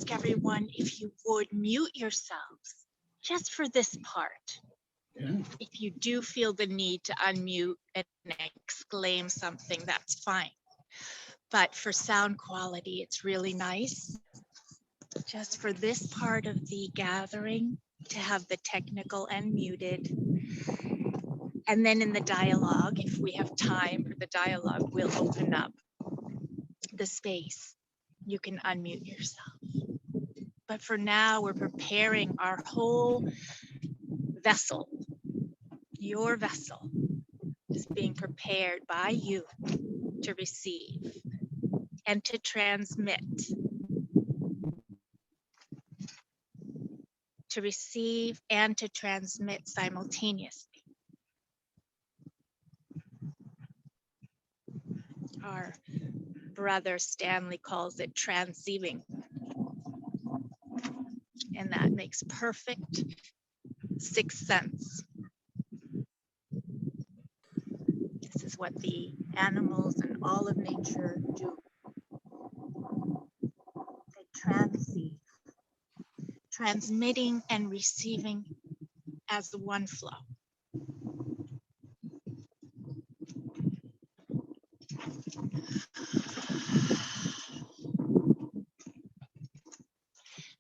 ask everyone if you would mute yourselves just for this part. Yeah. If you do feel the need to unmute and exclaim something, that's fine. But for sound quality, it's really nice just for this part of the gathering to have the technical unmuted. And then in the dialogue, if we have time for the dialogue, we'll open up the space. You can unmute yourself. But for now, we're preparing our whole vessel. Your vessel is being prepared by you to receive and to transmit. To receive and to transmit simultaneously. Our brother Stanley calls it transceiving. And that makes perfect sixth sense. This is what the animals and all of nature do. They transceive, transmitting and receiving as one flow.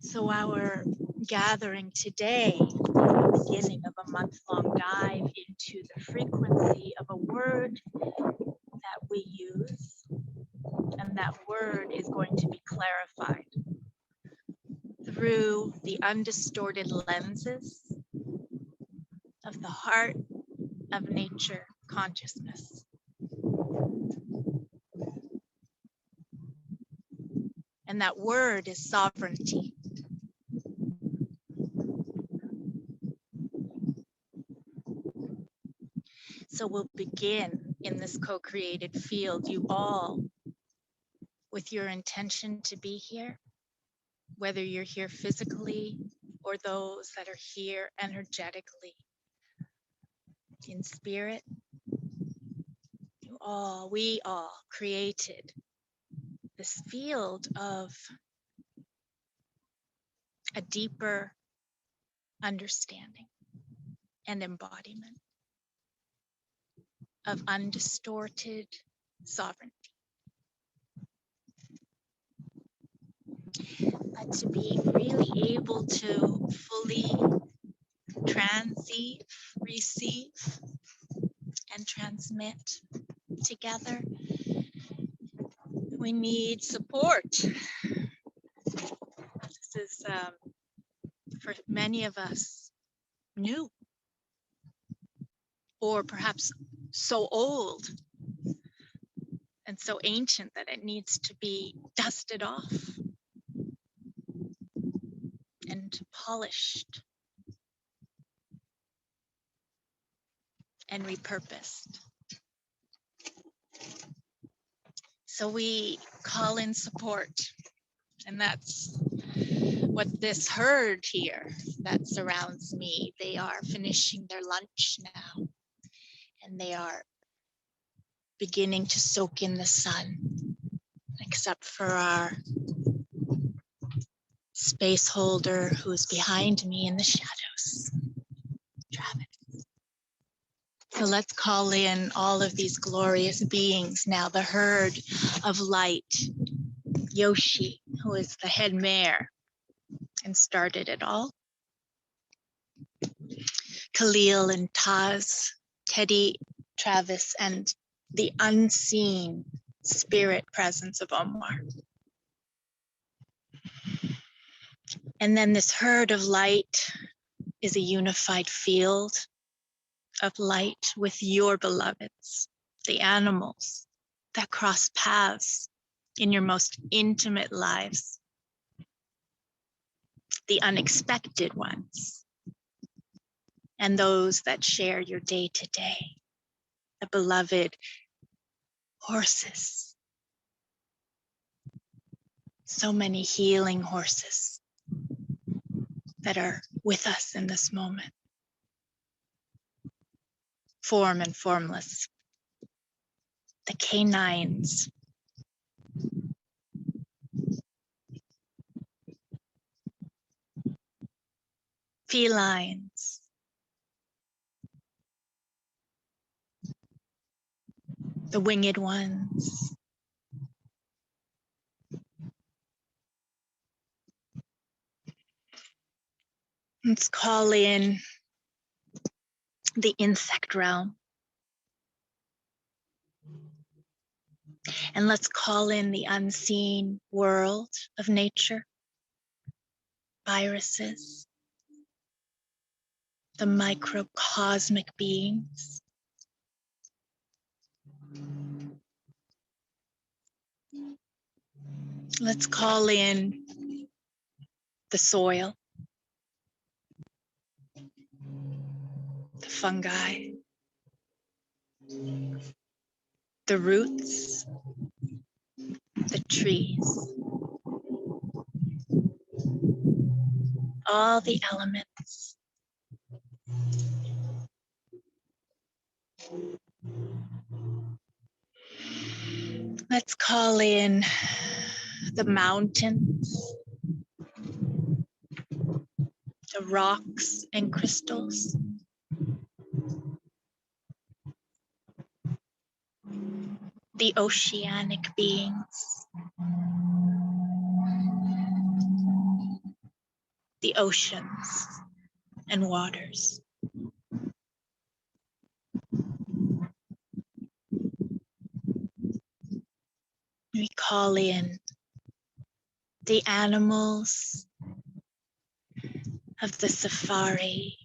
So our gathering today, the beginning of a month-long dive into the frequency of a word that we use, and that word is going to be clarified through the undistorted lenses of the heart of nature consciousness. And that word is sovereignty. So we'll begin in this co-created field, you all, with your intention to be here, whether you're here physically or those that are here energetically, in spirit. We all created this field of a deeper understanding and embodiment of undistorted sovereignty. But to be really able to fully transceive, receive, and transmit together, we need support. This is, for many of us, new, or perhaps so old and so ancient that it needs to be dusted off and polished and repurposed. So we call in support, and that's what this herd here that surrounds me, they are finishing their lunch now, and they are beginning to soak in the sun, except for our space holder who's behind me in the shadows, Travis. So let's call in all of these glorious beings now, the herd of light, Yoshi, who is the head mare and started it all, Khalil and Taz, Teddy, Travis, and the unseen spirit presence of Omar. And then this herd of light is a unified field of light with your beloveds, the animals that cross paths in your most intimate lives, the unexpected ones, and those that share your day to day, the beloved horses. So many healing horses that are with us in this moment. Form and formless. The canines. felines, the winged ones. Let's call in the insect realm. And let's call in the unseen world of nature, viruses, the microcosmic beings. Let's call in the soil, the fungi, the roots, the trees, all the elements. Let's call in the mountains, the rocks and crystals, the oceanic beings, the oceans and waters. We call in the animals of the safari,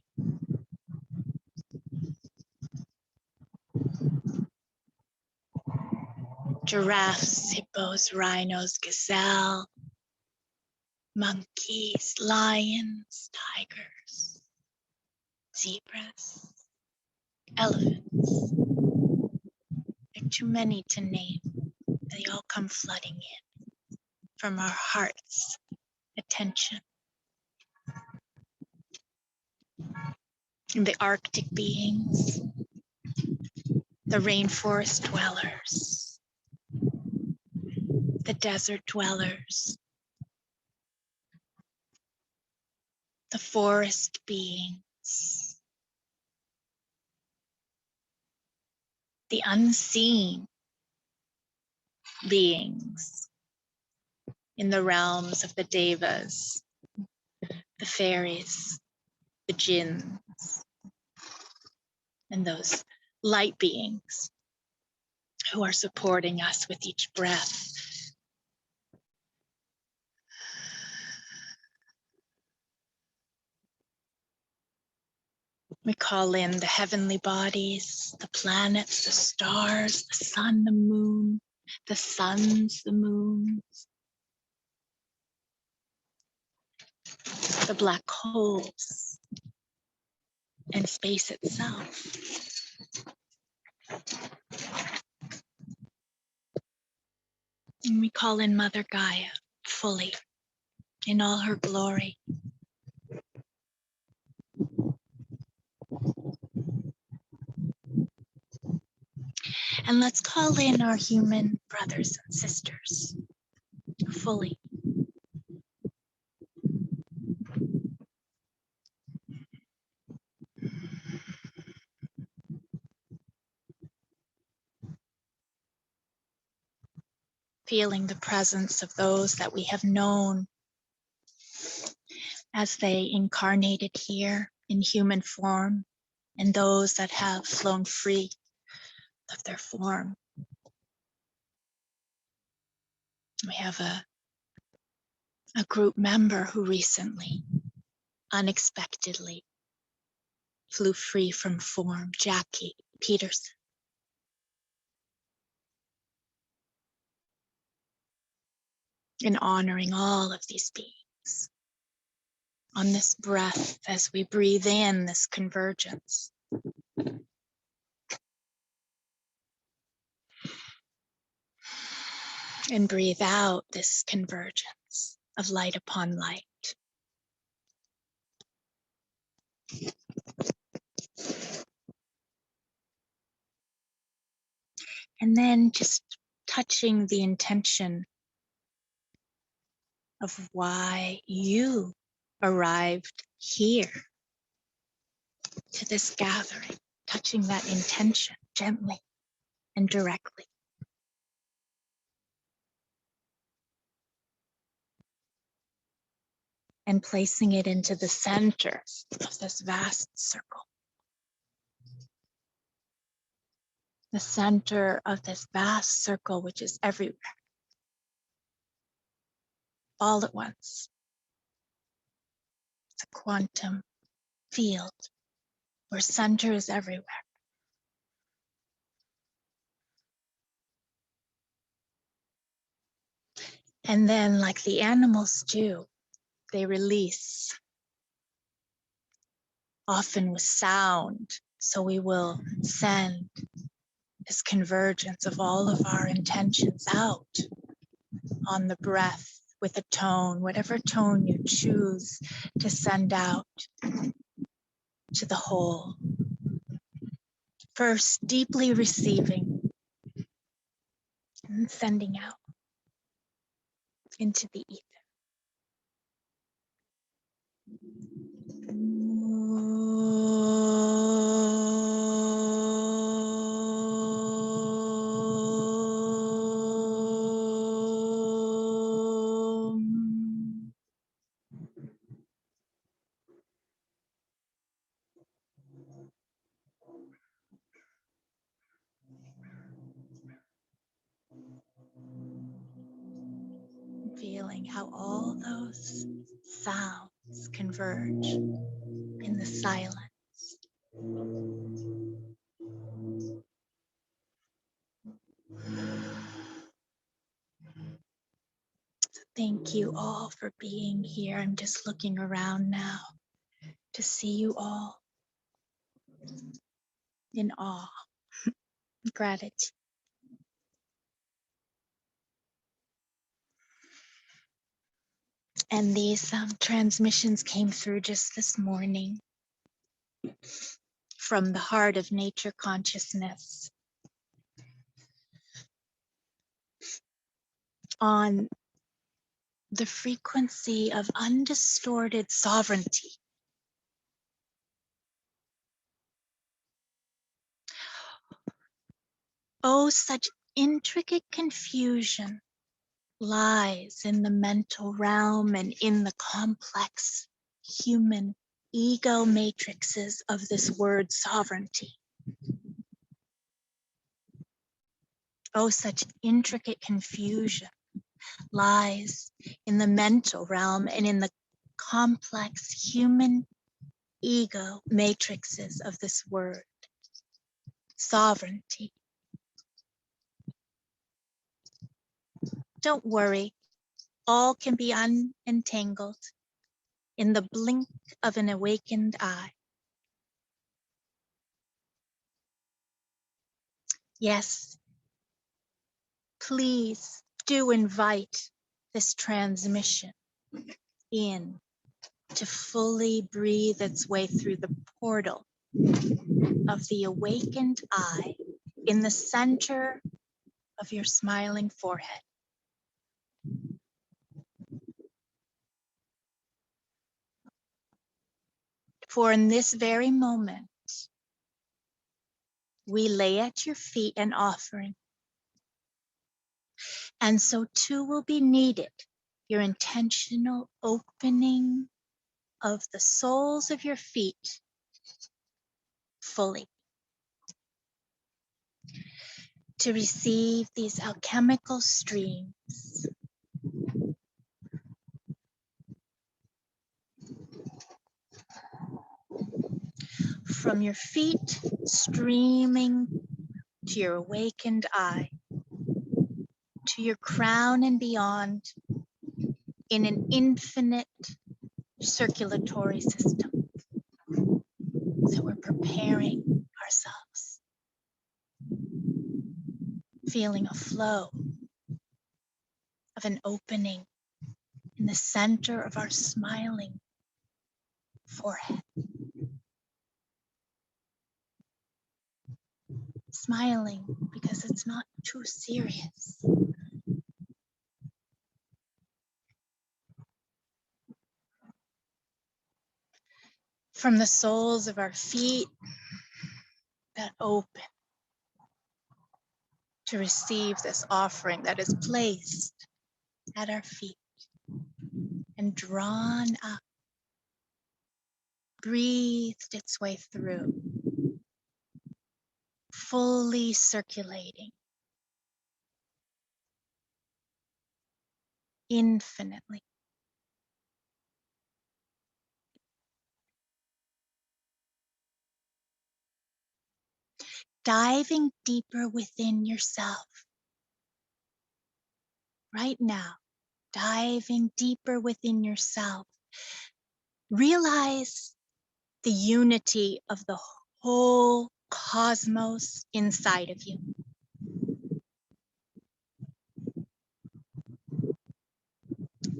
giraffes, hippos, rhinos, gazelle, monkeys, lions, tigers, zebras, elephants. There are too many to name. They all come flooding in from our heart's attention. And the Arctic beings, the rainforest dwellers, the desert dwellers, the forest beings, the unseen beings in the realms of the devas, the fairies, the jinns, and those light beings who are supporting us with each breath. We call in the heavenly bodies, the planets, the stars, the sun, the moon, the suns, the moons, the black holes, and space itself. And we call in Mother Gaia fully, in all her glory. And let's call in our human brothers and sisters fully. Feeling the presence of those that we have known as they incarnated here in human form, and those that have flown free of their form. We have a group member who recently, unexpectedly, flew free from form, Jackie Peterson. In honoring all of these beings on this breath as we breathe in this convergence. And breathe out this convergence of light upon light. And then just touching the intention of why you arrived here to this gathering, touching that intention gently and directly. And placing it into the center of this vast circle. The center of this vast circle, which is everywhere, all at once. It's a quantum field where center is everywhere. And then, like the animals do, they release, often with sound. So we will send this convergence of all of our intentions out on the breath with a tone, whatever tone you choose to send out to the whole. First, deeply receiving and sending out into the ether. Feeling how all those sounds converge in the silence. Thank you all for being here. I'm just looking around now to see you all in awe, gratitude. And these transmissions came through just this morning from the heart of nature consciousness on the frequency of undistorted sovereignty. Oh, such intricate confusion lies in the mental realm and in the complex human ego matrices of this word sovereignty. Oh, such intricate confusion lies in the mental realm and in the complex human ego matrices of this word sovereignty. Don't worry, all can be unentangled in the blink of an awakened eye. Yes, please do invite this transmission in to fully breathe its way through the portal of the awakened eye in the center of your smiling forehead. For in this very moment, we lay at your feet an offering, and so too will be needed your intentional opening of the soles of your feet fully to receive these alchemical streams from your feet streaming to your awakened eye, to your crown and beyond in an infinite circulatory system. So we're preparing ourselves, feeling a flow of an opening in the center of our smiling forehead. Smiling because it's not too serious. from the soles of our feet that open to receive this offering that is placed at our feet and drawn up, breathed its way through, fully circulating infinitely. Diving deeper within yourself right now, diving deeper within yourself. Realize the unity of the whole cosmos inside of you.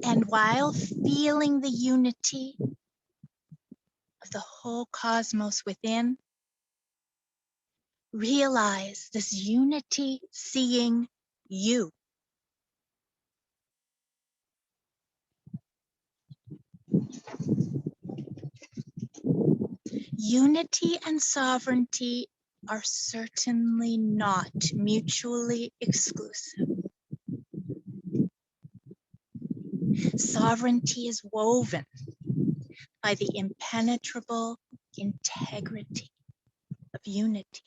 And while feeling the unity of the whole cosmos within, realize this unity seeing you. Unity and sovereignty are certainly not mutually exclusive. Sovereignty is woven by the impenetrable integrity of unity.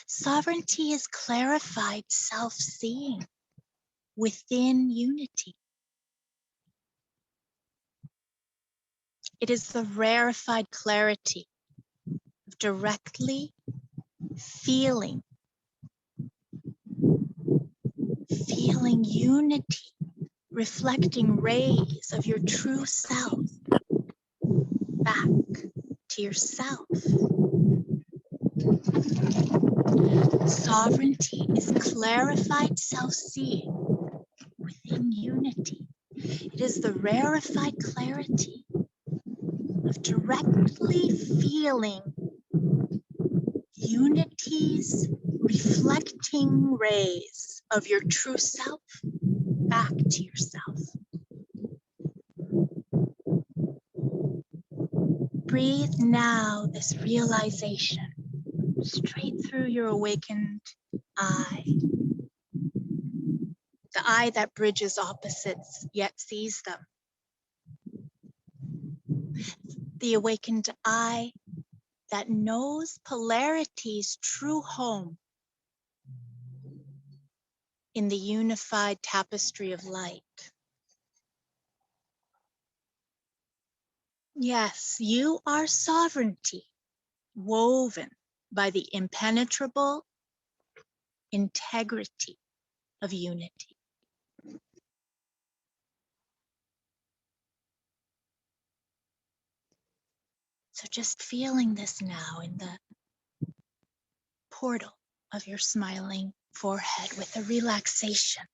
Sovereignty is clarified self-seeing within unity. It is the rarefied clarity of directly feeling unity, reflecting rays of your true self back to yourself. Sovereignty is clarified self-seeing within unity. It is the rarefied clarity of directly feeling unity's reflecting rays of your true self back to yourself. Breathe now this realization straight through your awakened eye. The eye that bridges opposites yet sees them. The awakened eye that knows polarity's true home in the unified tapestry of light. Yes, you are sovereignty, woven by the impenetrable integrity of unity. So just feeling this now in the portal of your smiling forehead with a relaxation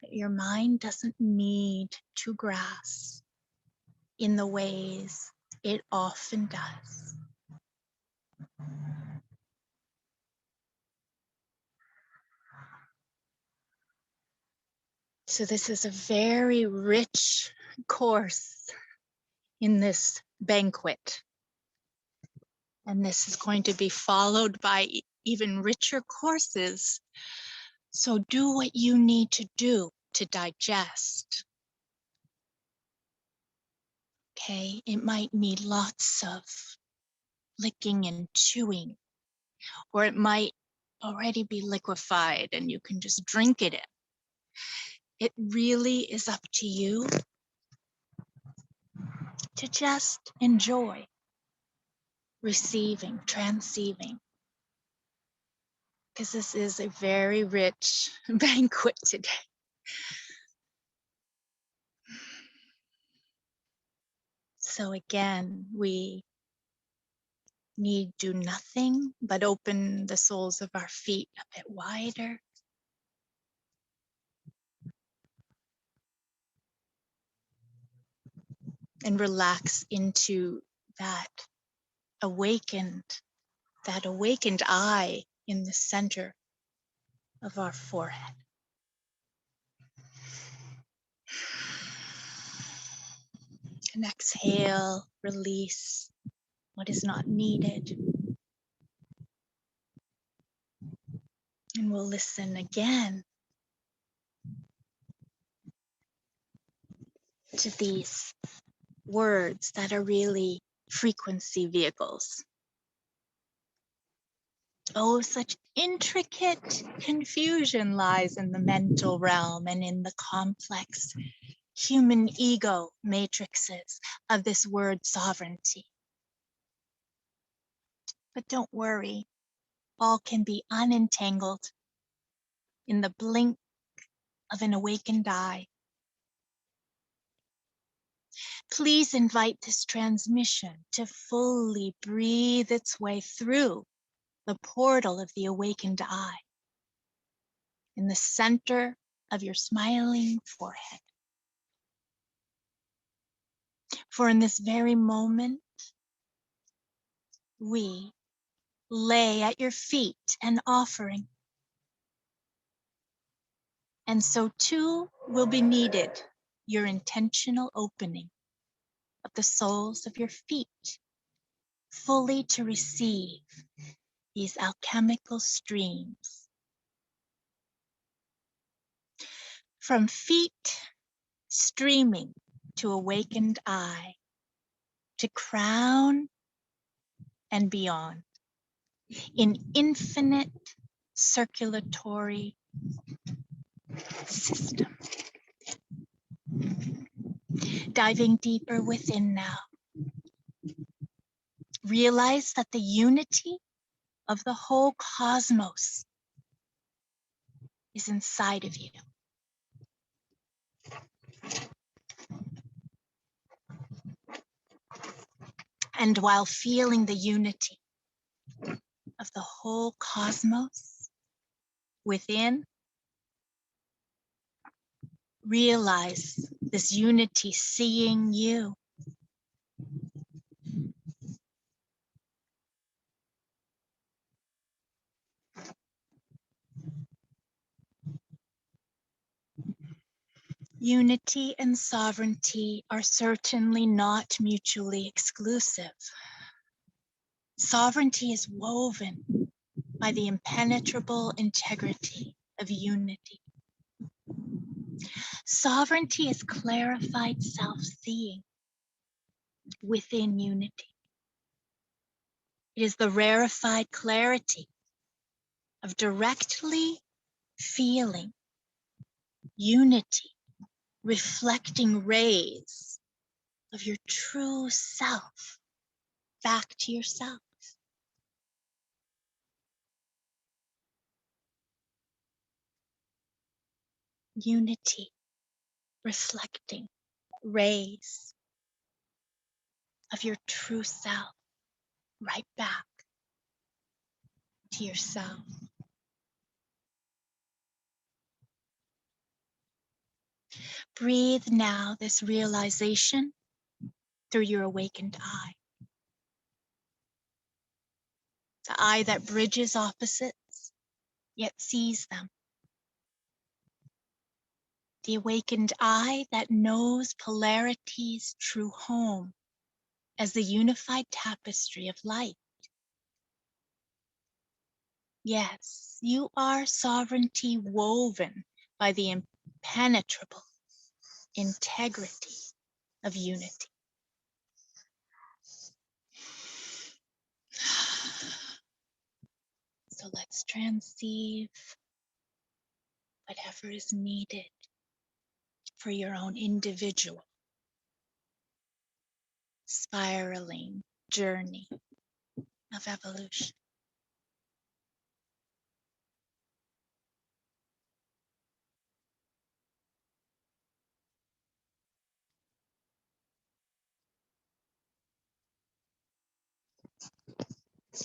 that your mind doesn't need to grasp in the ways it often does. So this is a very rich course in this banquet. And this is going to be followed by even richer courses. So do what you need to do to digest. Okay, it might need lots of licking and chewing, or it might already be liquefied and you can just drink it in. It really is up to you to just enjoy receiving, transceiving, because this is a very rich banquet today. So again, we need do nothing but open the soles of our feet a bit wider. And relax into that awakened eye in the center of our forehead. And exhale, release what is not needed. And we'll listen again to these words that are really frequency vehicles. Oh, such intricate confusion lies in the mental realm and in the complex human ego matrices of this word sovereignty. But don't worry, all can be unentangled in the blink of an awakened eye. Please invite this transmission to fully breathe its way through the portal of the awakened eye in the center of your smiling forehead. For in this very moment, we lay at your feet an offering, and so too will be needed your intentional opening of the soles of your feet, fully to receive these alchemical streams. From feet streaming to awakened eye, to crown and beyond, in infinite circulatory system. Diving deeper within now, realize that the unity of the whole cosmos is inside of you. And while feeling the unity of the whole cosmos within, realize this unity seeing you. Unity and sovereignty are certainly not mutually exclusive. Sovereignty is woven by the impenetrable integrity of unity. Sovereignty is clarified self-seeing within unity. It is the rarefied clarity of directly feeling unity, reflecting rays of your true self back to yourself. Unity, reflecting rays of your true self right back to yourself. Breathe now this realization through your awakened eye. The eye that bridges opposites, yet sees them. The awakened eye that knows polarity's true home as the unified tapestry of light. Yes, you are sovereignty woven by the impenetrable integrity of unity. So let's transceive whatever is needed for your own individual spiraling journey of evolution.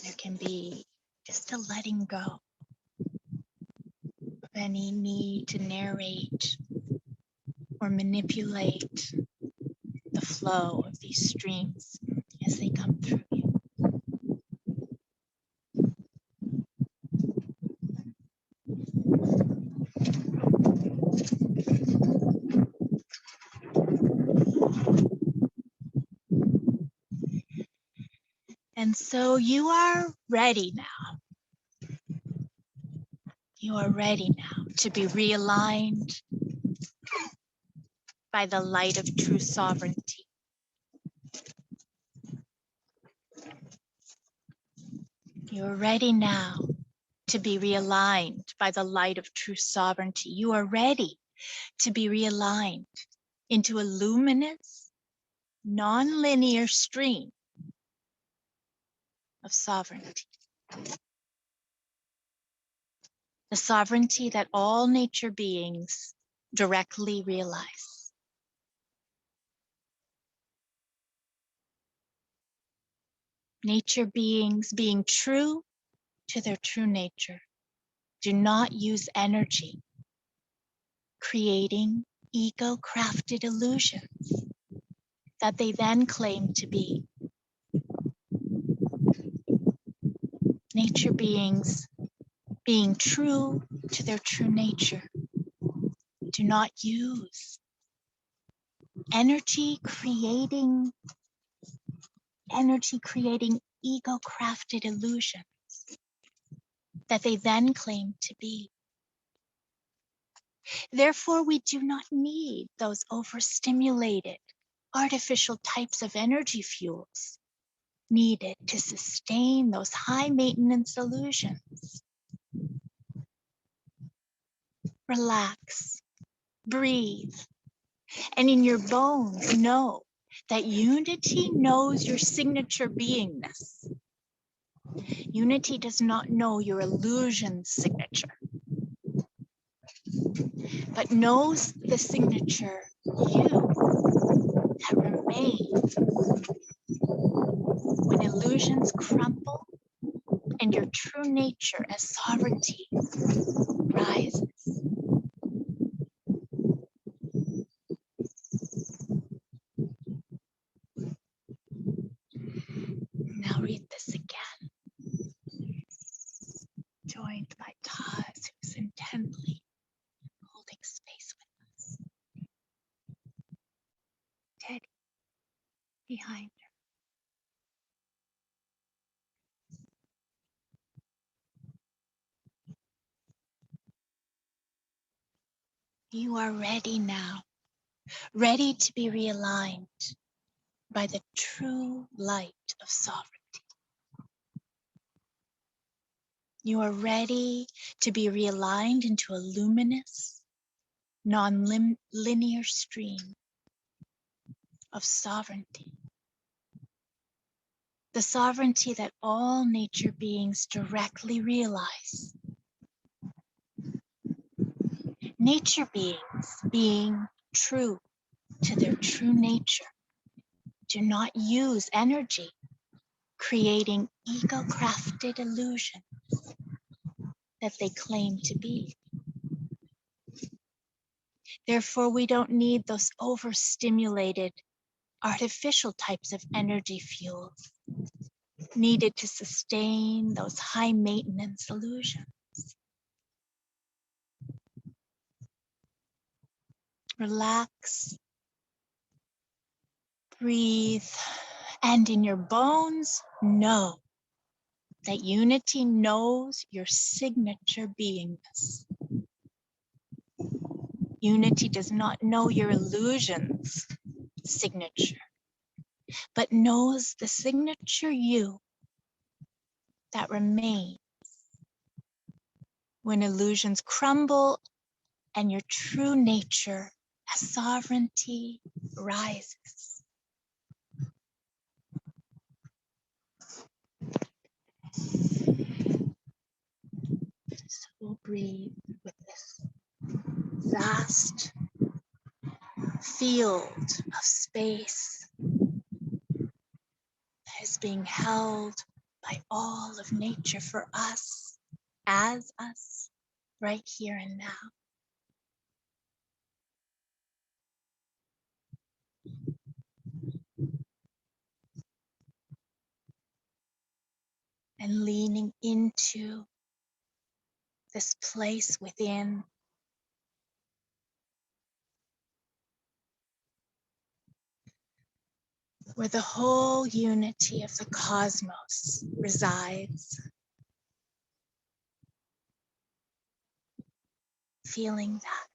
There can be just a letting go of any need to narrate or manipulate the flow of these streams as they come through you. And so you are ready now. You are ready now to be realigned by the light of true sovereignty. You are ready now to be realigned by the light of true sovereignty. You are ready to be realigned into a luminous, non-linear stream of sovereignty. The sovereignty that all nature beings directly realize. Nature beings being true to their true nature do not use energy, creating ego-crafted illusions that they then claim to be. Nature beings being true to their true nature do not use energy creating ego-crafted illusions that they then claim to be. Therefore, we do not need those overstimulated artificial types of energy fuels needed to sustain those high maintenance illusions. Relax, breathe, and in your bones know that unity knows your signature beingness. Unity does not know your illusion signature, but knows the signature you that remains when illusions crumble and your true nature as sovereignty rises. Now read this again, joined by Taz, who's intently holding space with us. Teddy behind her. You are ready now, ready to be realigned by the true light of sovereignty. You are ready to be realigned into a luminous, non-linear stream of sovereignty. The sovereignty that all nature beings directly realize. Nature beings being true to their true nature do not use energy, creating ego-crafted illusions that they claim to be. Therefore, we don't need those overstimulated artificial types of energy fuels needed to sustain those high maintenance illusions. Relax, breathe, and in your bones, know that unity knows your signature beingness. Unity does not know your illusions signature, but knows the signature you that remains when illusions crumble and your true nature as sovereignty rises. So we'll breathe with this vast field of space that is being held by all of nature for us, as us, right here and now. And leaning into this place within, where the whole unity of the cosmos resides, feeling that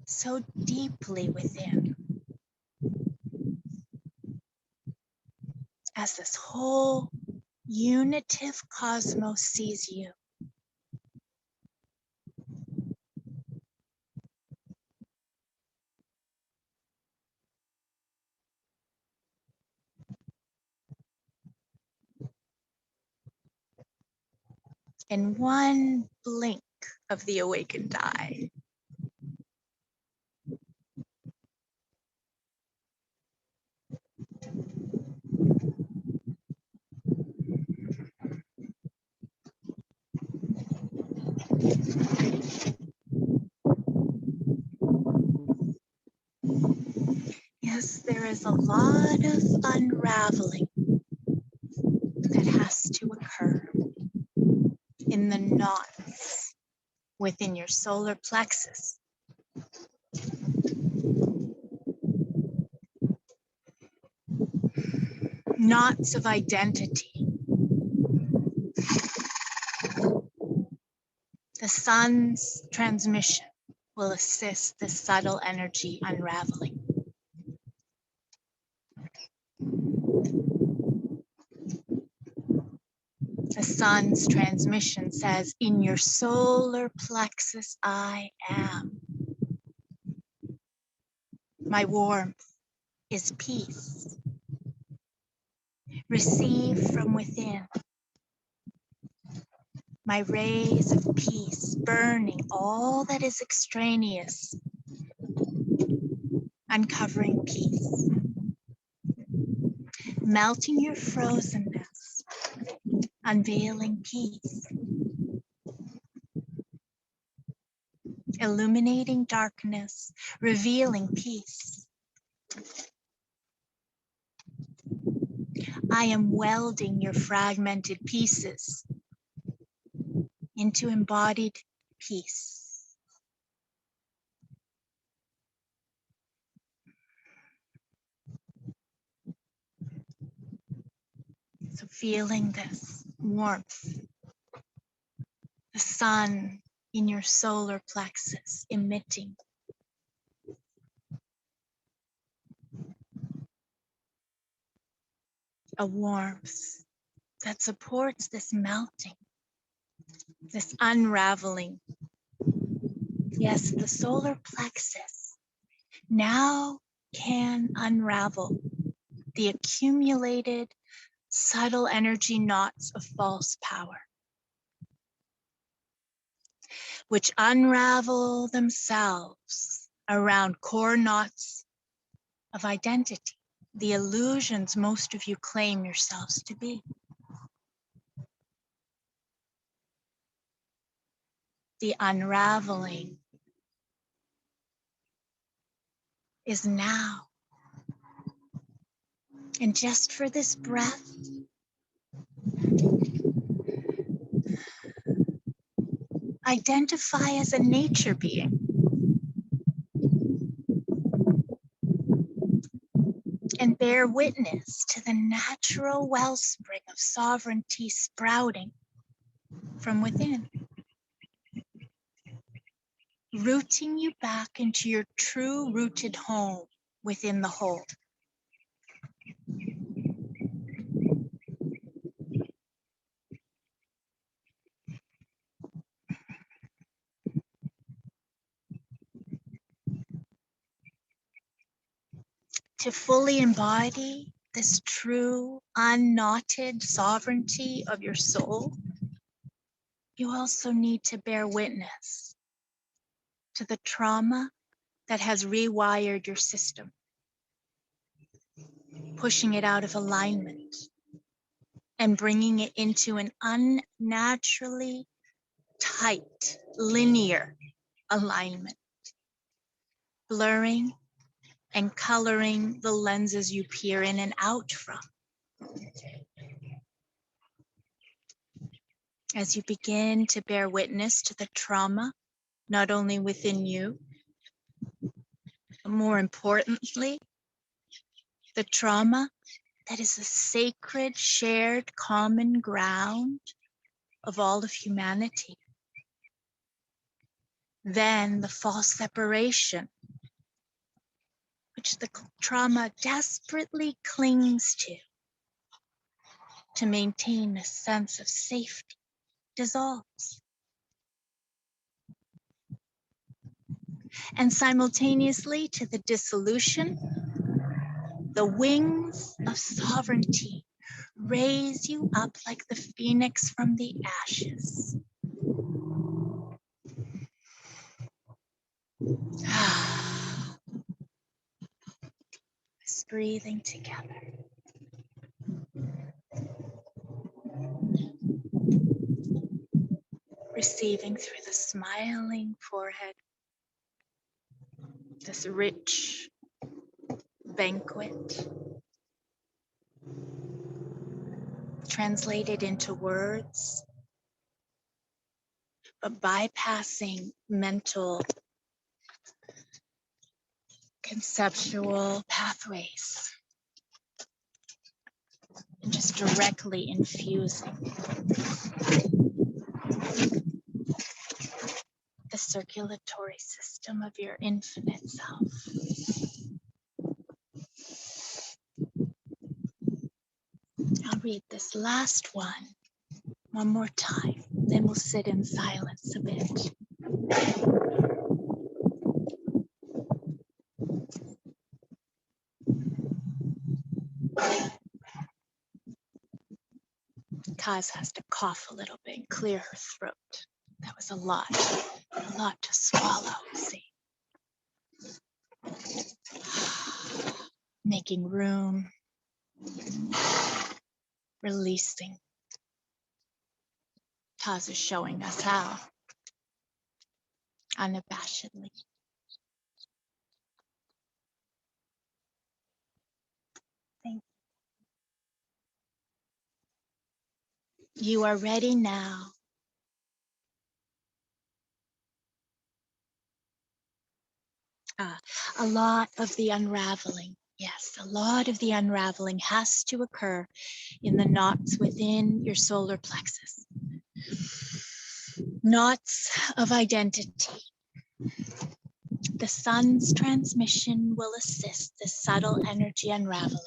so deeply within, as this whole unitive cosmos sees you. In one blink of the awakened eye, yes, there is a lot of unraveling that has to occur in the knots within your solar plexus. Knots of identity. The sun's transmission will assist this subtle energy unraveling. The sun's transmission says, in your solar plexus, I am. My warmth is peace. Receive from within. My rays of peace burning all that is extraneous, uncovering peace, melting your frozenness, unveiling peace, illuminating darkness, revealing peace. I am welding your fragmented pieces into embodied peace. So feeling this warmth, the sun in your solar plexus emitting a warmth that supports this melting, this unraveling. Yes, the solar plexus now can unravel the accumulated subtle energy knots of false power, which unravel themselves around core knots of identity, the illusions most of you claim yourselves to be. The unraveling is now. And just for this breath, identify as a nature being. And bear witness to the natural wellspring of sovereignty sprouting from within, rooting you back into your true rooted home within the whole. To fully embody this true, unknotted sovereignty of your soul, you also need to bear witness to the trauma that has rewired your system, pushing it out of alignment and bringing it into an unnaturally tight, linear alignment, blurring and coloring the lenses you peer in and out from. As you begin to bear witness to the trauma, not only within you, but more importantly, the trauma that is a sacred, shared, common ground of all of humanity. Then the false separation, which the trauma desperately clings to maintain a sense of safety, dissolves. And simultaneously to the dissolution, the wings of sovereignty raise you up like the phoenix from the ashes. Just breathing together. Receiving through the smiling forehead this rich banquet, translated into words, but bypassing mental, conceptual pathways, and just directly infusing the circulatory system of your infinite self. I'll read this last one more time, then we'll sit in silence a bit. Kaz has to cough a little bit and clear her throat. That was a lot to swallow, see. Making room, releasing. Kaz is showing us how, unabashedly. Thank you. You are ready now. A lot of the unraveling, yes, a lot of the unraveling has to occur in the knots within your solar plexus. Knots of identity. The sun's transmission will assist the subtle energy unraveling.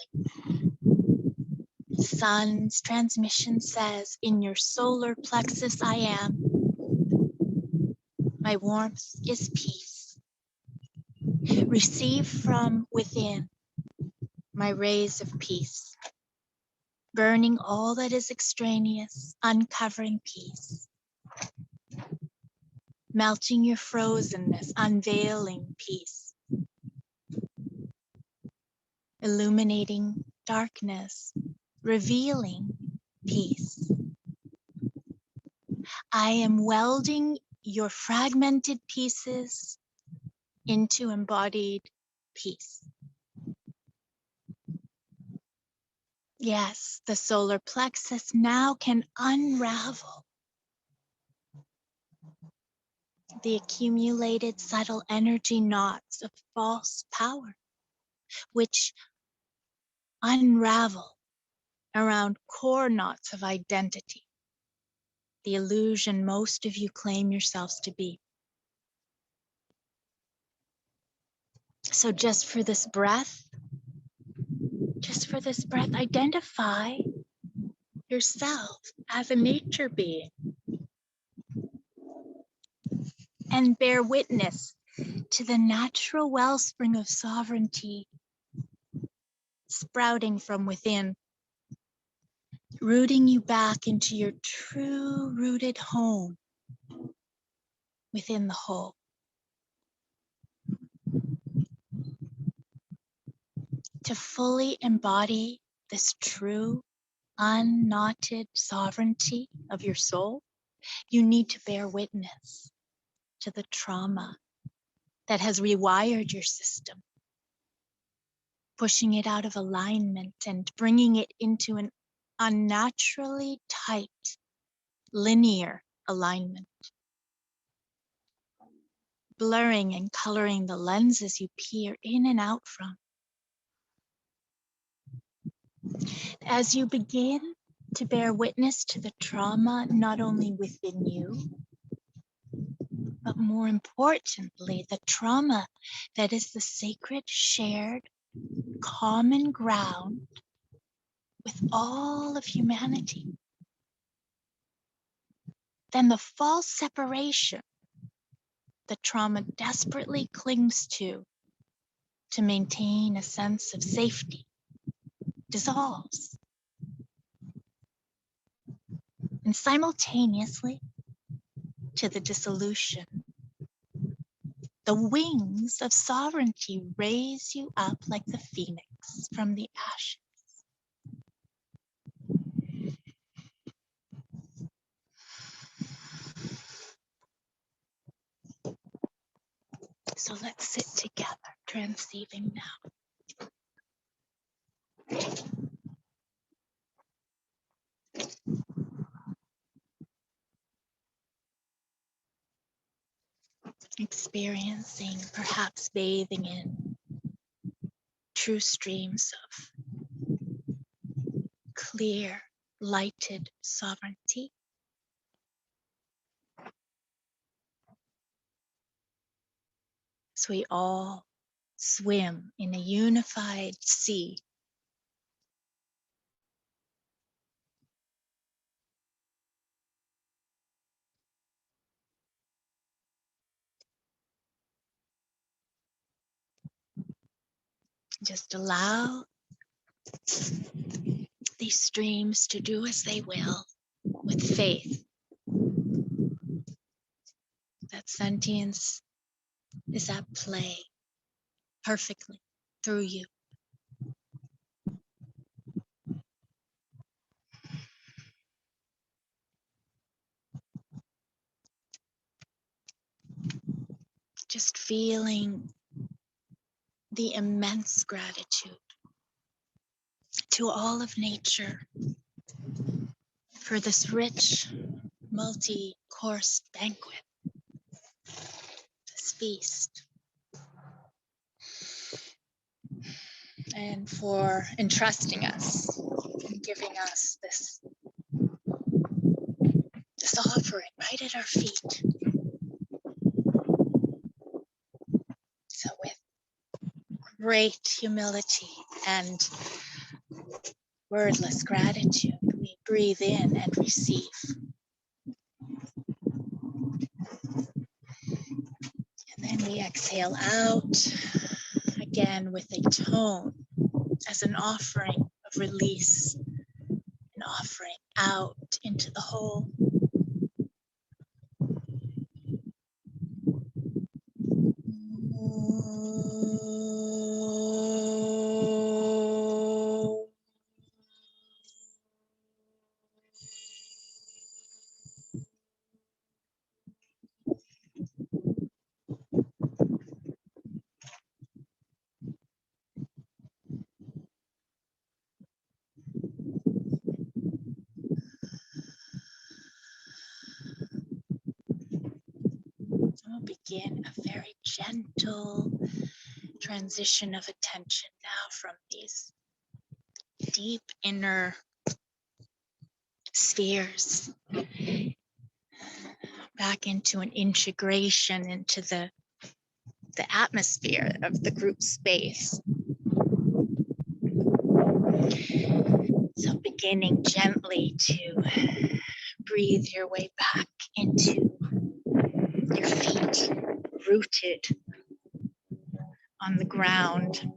Sun's transmission says, in your solar plexus I am. My warmth is peace. Receive from within my rays of peace, burning all that is extraneous, uncovering peace, melting your frozenness, unveiling peace, illuminating darkness, revealing peace. I am welding your fragmented pieces into embodied peace. Yes, the solar plexus now can unravel the accumulated subtle energy knots of false power, which unravel around core knots of identity, the illusion most of you claim yourselves to be. So just for this breath, identify yourself as a nature being and bear witness to the natural wellspring of sovereignty sprouting from within, rooting you back into your true rooted home within the whole. To fully embody this true, unknotted sovereignty of your soul, you need to bear witness to the trauma that has rewired your system, pushing it out of alignment and bringing it into an unnaturally tight, linear alignment, blurring and coloring the lenses you peer in and out from. As you begin to bear witness to the trauma, not only within you, but more importantly, the trauma that is the sacred, shared, common ground with all of humanity, then the false separation the trauma desperately clings to maintain a sense of safety dissolves. And simultaneously to the dissolution, the wings of sovereignty raise you up like the phoenix from the ashes. So let's sit together, transceiving now. Experiencing, perhaps bathing in true streams of clear, lighted sovereignty. So we all swim in a unified sea. Just allow these streams to do as they will with faith that sentience is at play perfectly through you. Just feeling the immense gratitude to all of nature for this rich, multi-course banquet, this feast, and for entrusting us and giving us this offering right at our feet. So with great humility and wordless gratitude, we breathe in and receive. And then we exhale out again with a tone as an offering of release, an offering out into the whole. We'll begin a very gentle transition of attention now from these deep inner spheres back into an integration into the atmosphere of the group space. So beginning gently to breathe your way back into your feet, rooted on the ground,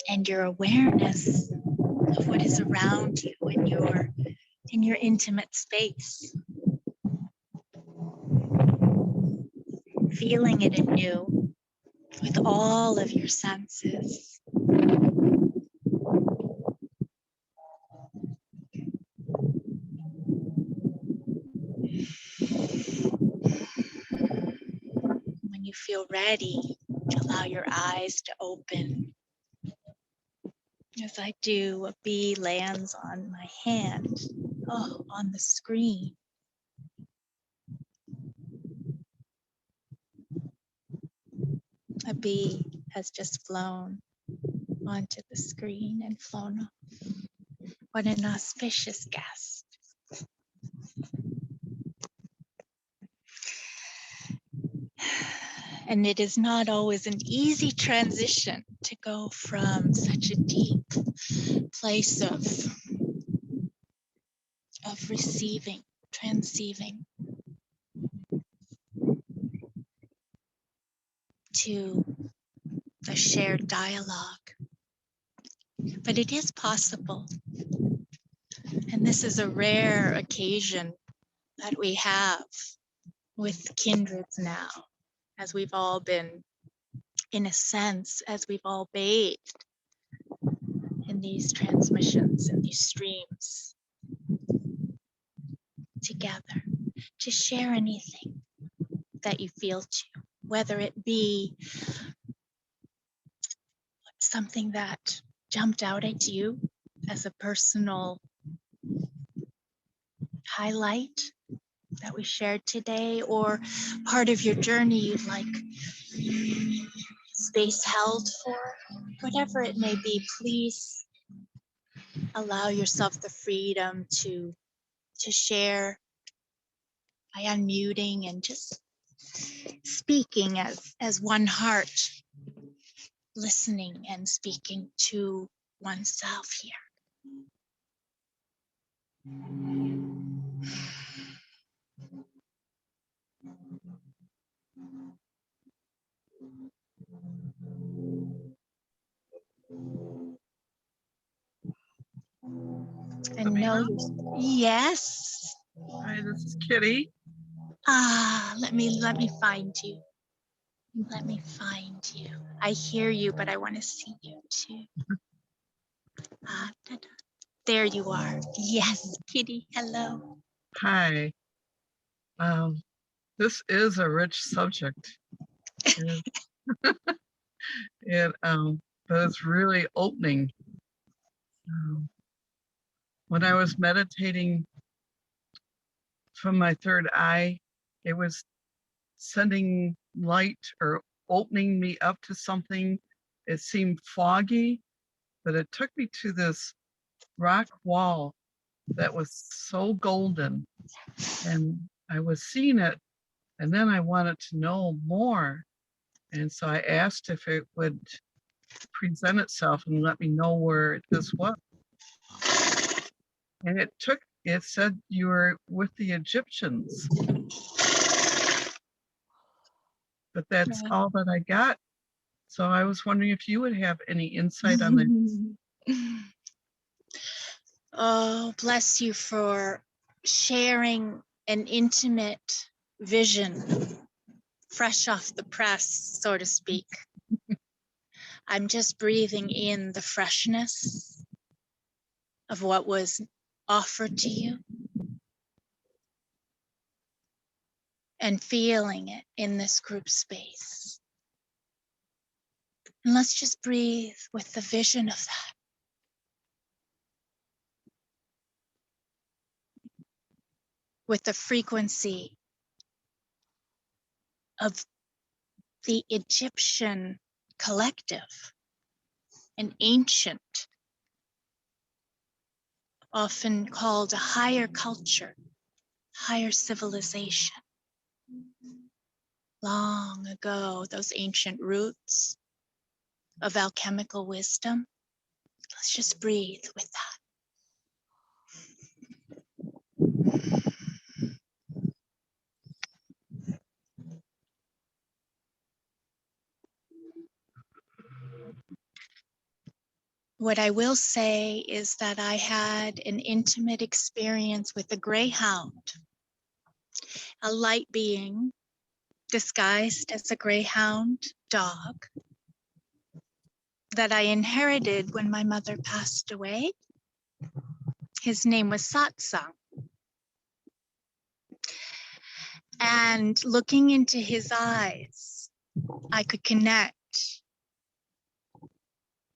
and your awareness of what is around you in your intimate space. Feeling it anew with all of your senses. When you feel ready, to allow your eyes to open. As I do, a bee lands on my hand, on the screen. A bee has just flown onto the screen and flown off. What an auspicious guest. And it is not always an easy transition to go from such a deep place of receiving, transceiving, to the shared dialogue. But it is possible. And this is a rare occasion that we have with kindreds now, as we've all been, in a sense, as we've all bathed in these transmissions and these streams together, to share anything that you feel to, whether it be something that jumped out at you as a personal highlight that we shared today, or part of your journey you'd like space held for, whatever it may be. Please allow yourself the freedom to share by unmuting and just speaking as one heart, listening and speaking to oneself here. And know, yes. Hi, this is Kitty. Let me find you. Let me find you. I hear you, but I want to see you too. There you are. Yes, Kitty. Hello. Hi. This is a rich subject. But it's really opening. When I was meditating from my third eye, it was sending light or opening me up to something. It seemed foggy, but it took me to this rock wall that was so golden, and I was seeing it, and then I wanted to know more. And so I asked if it would present itself and let me know where this was. And it said you were with the Egyptians. But that's all that I got. So I was wondering if you would have any insight on that. Oh, bless you for sharing an intimate vision, fresh off the press, so to speak. I'm just breathing in the freshness of what was offered to you and feeling it in this group space. And let's just breathe with the vision of that. With the frequency of the Egyptian collective, an ancient, often called a higher culture, higher civilization. Long ago, those ancient roots of alchemical wisdom. Let's just breathe with that. What I will say is that I had an intimate experience with a greyhound, a light being disguised as a greyhound dog that I inherited when my mother passed away. His name was Satsang. And looking into his eyes, I could connect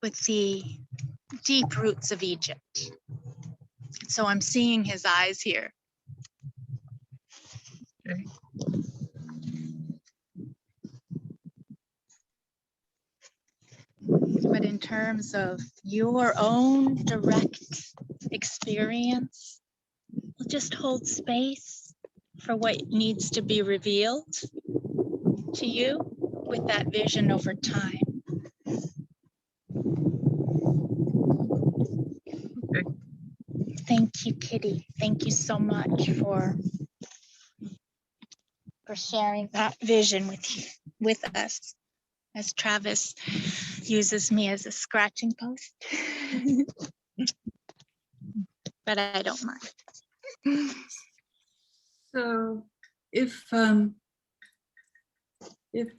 with the deep roots of Egypt. So I'm seeing his eyes here. Okay. But in terms of your own direct experience, we'll just hold space for what needs to be revealed to you with that vision over time. Okay. Thank you, Kitty. Thank you so much for sharing that vision with us, as Travis uses me as a scratching post. But I don't mind. So if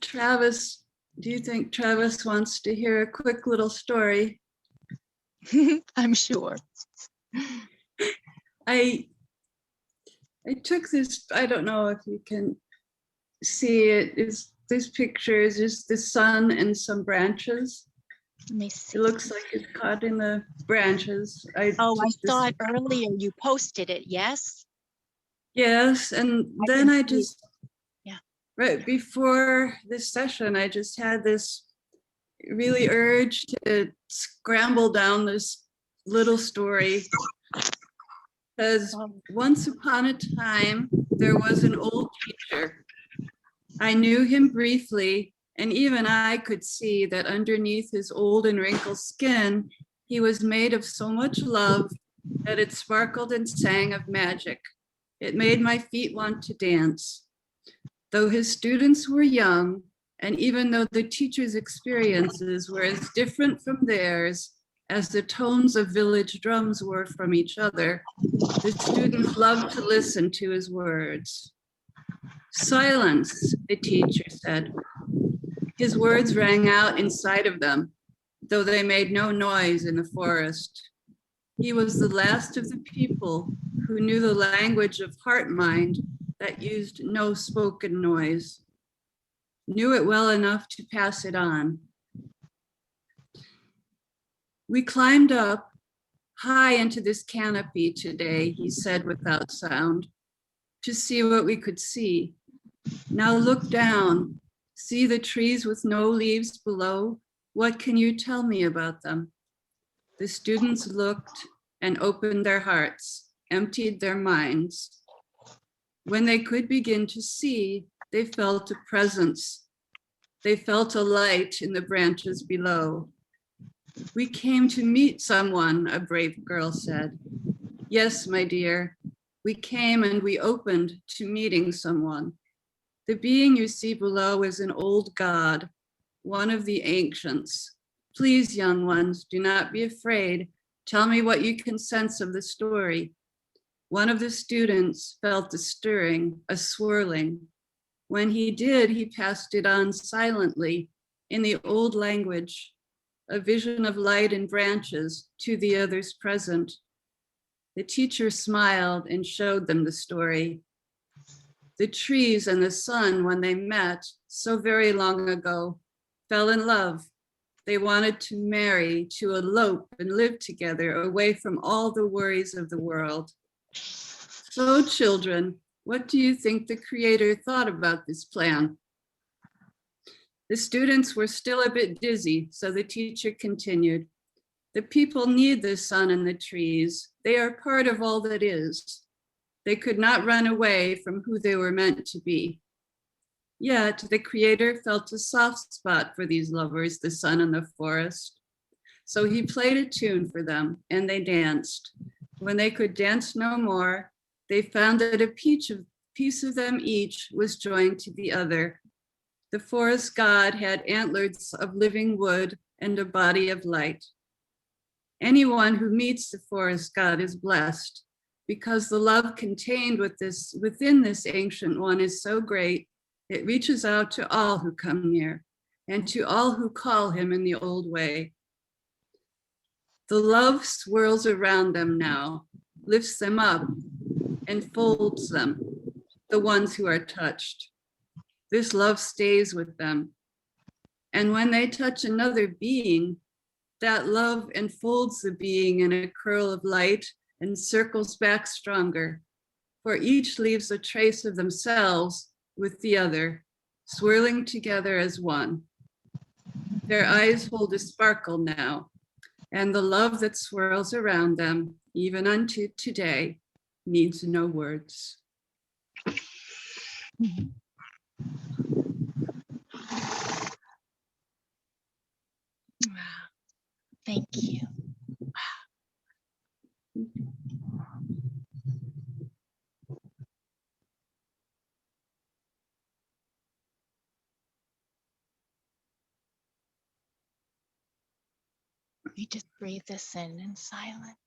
Travis, do you think Travis wants to hear a quick little story? I'm sure. I took this, I don't know if you can see it, is this picture is just the sun and some branches. Let me see. It looks like it's caught in the branches. I took this- saw it earlier. You posted it, yes? Yes, and I then can I see. just, Yeah. right before this session, I just had this really urge to scramble down this little story. Because once upon a time, there was an old teacher. I knew him briefly, and even I could see that underneath his old and wrinkled skin, he was made of so much love that it sparkled and sang of magic. It made my feet want to dance. Though his students were young, and even though the teacher's experiences were as different from theirs as the tones of village drums were from each other, the students loved to listen to his words. Silence, the teacher said. His words rang out inside of them, though they made no noise in the forest. He was the last of the people who knew the language of heart-mind that used no spoken noise, knew it well enough to pass it on. We climbed up high into this canopy today, he said without sound, to see what we could see. Now look down, see the trees with no leaves below. What can you tell me about them? The students looked and opened their hearts, emptied their minds. When they could begin to see, they felt a presence. They felt a light in the branches below. We came to meet someone, a brave girl said. Yes, my dear, we came and we opened to meeting someone. The being you see below is an old god, one of the ancients. Please, young ones, do not be afraid. Tell me what you can sense of the story. One of the students felt a stirring, a swirling. When he did, he passed it on silently in the old language, a vision of light and branches to the others present. The teacher smiled and showed them the story. The trees and the sun, when they met so very long ago, fell in love. They wanted to marry, to elope and live together away from all the worries of the world. So, children, what do you think the Creator thought about this plan? The students were still a bit dizzy, so the teacher continued. The people need the sun and the trees. They are part of all that is. They could not run away from who they were meant to be. Yet the Creator felt a soft spot for these lovers, the sun and the forest. So he played a tune for them, and they danced. When they could dance no more, they found that a piece of them each was joined to the other. The forest god had antlers of living wood and a body of light. Anyone who meets the forest god is blessed, because the love contained within this ancient one is so great, it reaches out to all who come near and to all who call him in the old way. The love swirls around them now, lifts them up, and folds them, the ones who are touched. This love stays with them. And when they touch another being, that love enfolds the being in a curl of light and circles back stronger, for each leaves a trace of themselves with the other, swirling together as one. Their eyes hold a sparkle now, and the love that swirls around them, even unto today, needs no words. Wow. Thank you. You just breathe this in silence.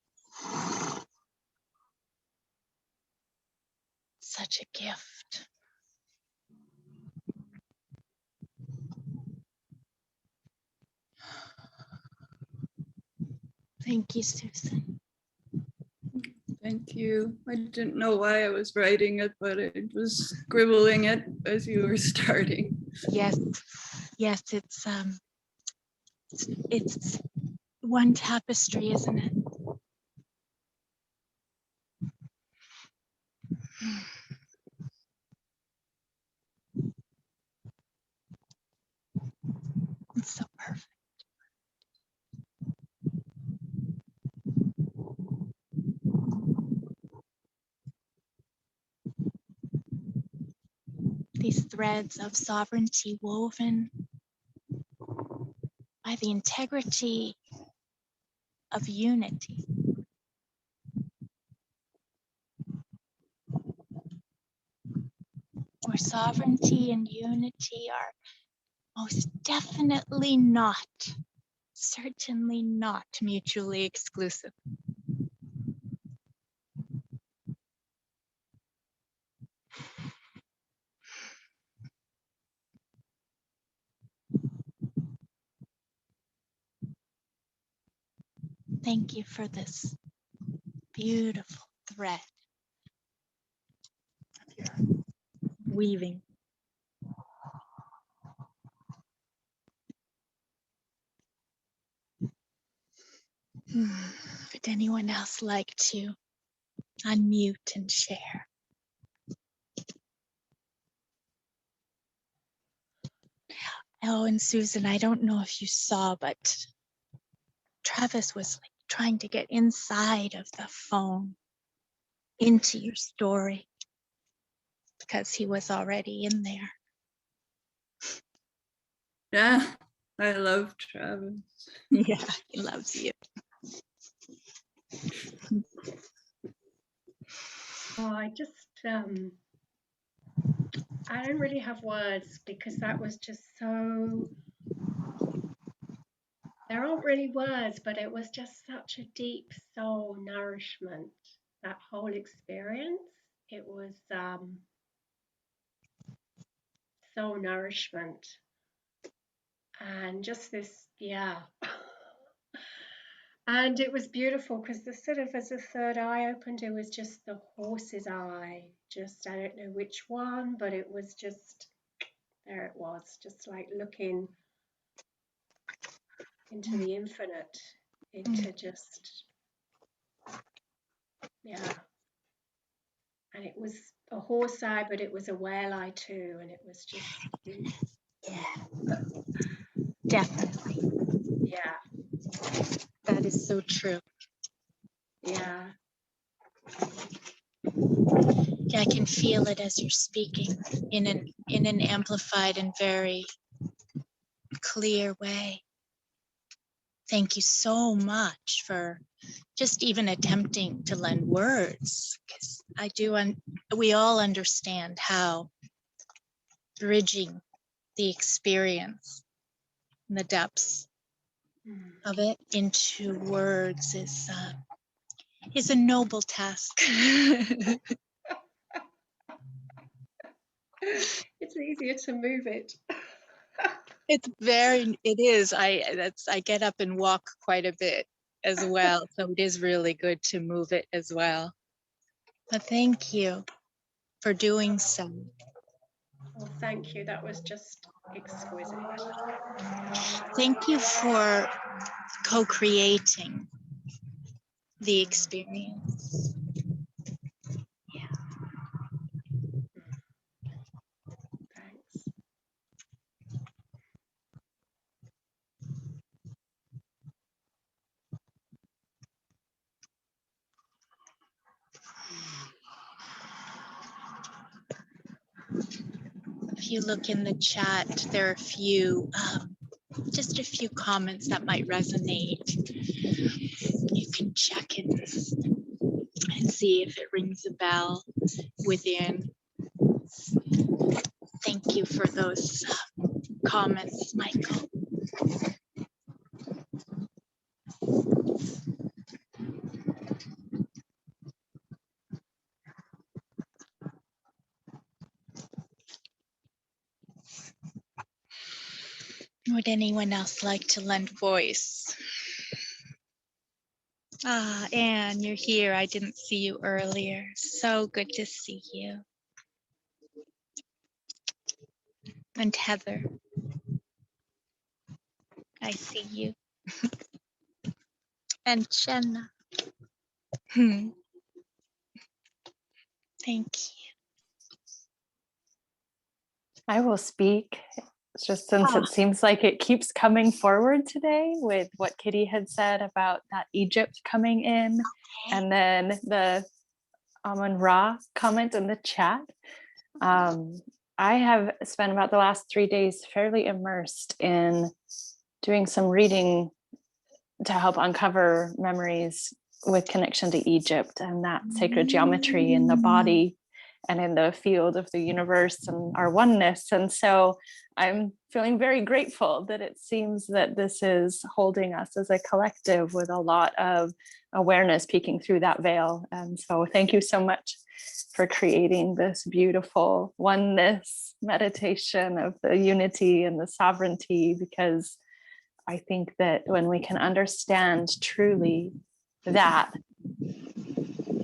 Such a gift. Thank you, Susan. Thank you. I didn't know why I was writing it, but I was scribbling it as you were starting. Yes, yes, it's one tapestry, isn't it? It's so perfect. These threads of sovereignty woven by the integrity of unity. Where sovereignty and unity are most definitely not, certainly not mutually exclusive. Thank you for this beautiful thread of your weaving. Would anyone else like to unmute and share? Oh, and Susan, I don't know if you saw, but Travis was like trying to get inside of the phone into your story because he was already in there. Yeah, I love Travis. Yeah, he loves you. Oh, I don't really have words because that was just so, there aren't really words, but it was just such a deep soul nourishment, that whole experience. It was soul nourishment and just this, yeah. And it was beautiful because the sort of, as the third eye opened, it was just the horse's eye. Just, I don't know which one, but it was just, there it was, just like looking into the infinite, into just, yeah. And it was a horse eye, but it was a whale eye too. And it was just, Yeah, definitely. yeah, That is so true. yeah. Yeah, I can feel it as you're speaking in an amplified and very clear way. Thank you so much for just even attempting to lend words, because I do, we all understand how bridging the experience and the depths of it into words is a noble task. It's easier to move it. It is. I get up and walk quite a bit as well. So it is really good to move it as well. But thank you for doing so. Well, thank you. That was just exquisite. Thank you for co-creating the experience. Thanks. If you look in the chat, there are a few, just a few comments that might resonate. You can check it and see if it rings a bell within. Thank you for those comments, Michael. Would anyone else like to lend voice? Ah, Anne, you're here. I didn't see you earlier. So good to see you. And Heather, I see you. And Jenna. Thank you. I will speak, just since it seems like it keeps coming forward today with what Kitty had said about that Egypt coming in, and then the Amun Ra comment in the chat. I have spent about the last 3 days fairly immersed in doing some reading to help uncover memories with connection to Egypt and that sacred geometry in the body and in the field of the universe and our oneness. And so I'm feeling very grateful that it seems that this is holding us as a collective with a lot of awareness peeking through that veil. And so thank you so much for creating this beautiful oneness meditation of the unity and the sovereignty, because I think that when we can understand truly that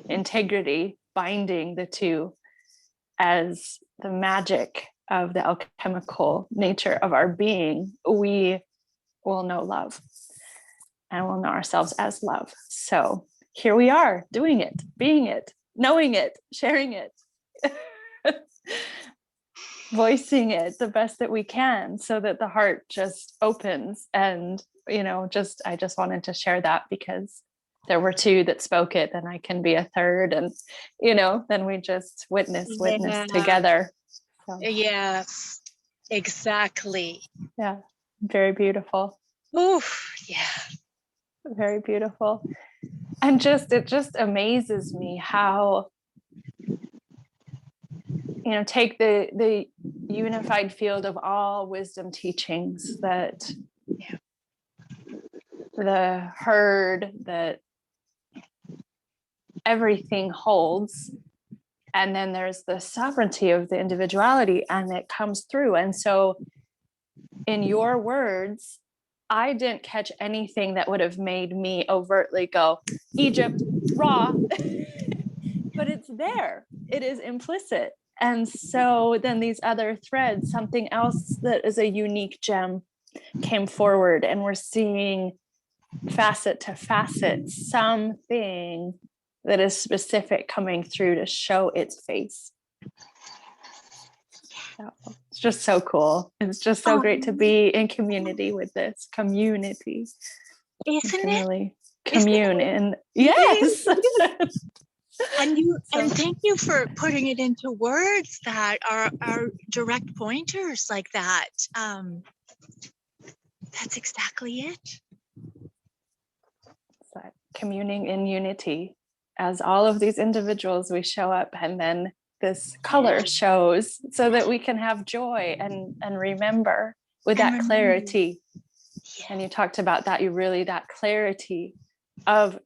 integrity binding the two as the magic of the alchemical nature of our being, we will know love and will know ourselves as love. So here we are doing it, being it, knowing it, sharing it, voicing it the best that we can, so that the heart just opens. And I just wanted to share that because there were two that spoke it, and I can be a third, and then we just witness together. So, Yes, exactly. yeah, very beautiful. Oof, yeah. Very beautiful. And it just amazes me how, take the unified field of all wisdom teachings, that the herd, that everything holds, and then there's the sovereignty of the individuality, and it comes through. And so in your words, I didn't catch anything that would have made me overtly go Egypt raw, but it's there, it is implicit. And so then these other threads, something else that is a unique gem came forward, and we're seeing facet to facet something that is specific coming through to show its face. So it's just so cool. It's just so great to be in community with this community. Isn't it? Really commune in. Yes. And thank you for putting it into words that are direct pointers like that. That's exactly it. So communing in unity, as all of these individuals, we show up, and then this color shows, so that we can have joy and remember with that clarity. Yeah. And you talked about that, that clarity of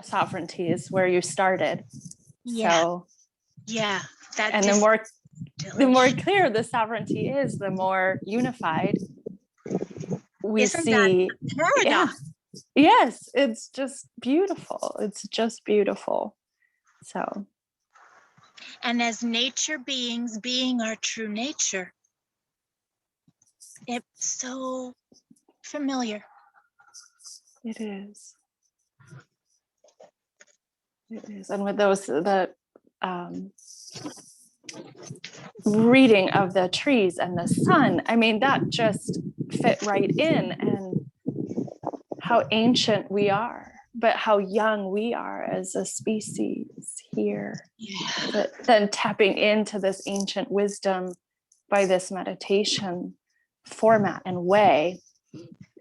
sovereignty is where you started. Yeah. So yeah. And the more clear the sovereignty is, the more unified we see. Yeah. Yes, it's just beautiful. It's just beautiful. So. And as nature beings, being our true nature, it's so familiar. It is. It is. And with the reading of the trees and the sun, I mean, that just fit right in, and how ancient we are, but how young we are as a species here. Yeah. But then tapping into this ancient wisdom by this meditation format and way,